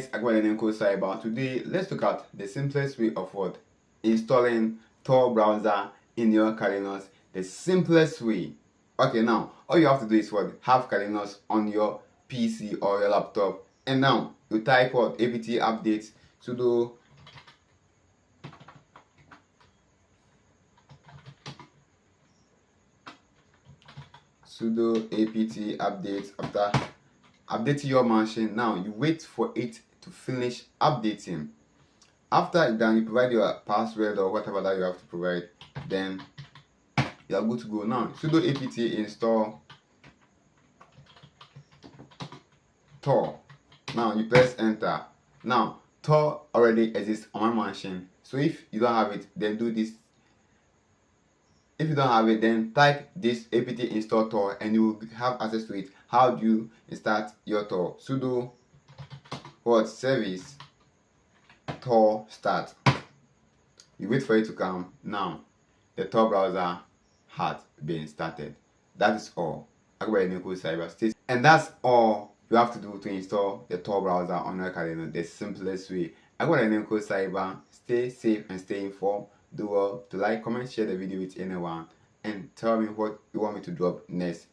Cyber. Today, let's look at the simplest way of what? Installing Tor browser in your Kalinos. The simplest way. Okay, now all you have to do is what? Have Kalinos on your PC or your laptop, and now you type what? apt update sudo apt update. After updating your machine, now you wait for it to finish updating. After then you provide your password or whatever that you have to provide, then you are good to go. Now sudo apt install Tor. Now you press enter. Now Tor already exists on my machine, so if you don't have it, then do this. If you don't have it, then type this apt install Tor and you will have access to it. How do you start your Tor? Sudo what service Tor start. You wait for it to come. Now the Tor browser has been started. That is all. Cyber. And that's all you have to do to install the Tor browser on your Kalinos, the simplest way. Cyber. Stay safe and stay informed. Do well to like, comment, share the video with anyone, and tell me what you want me to drop next.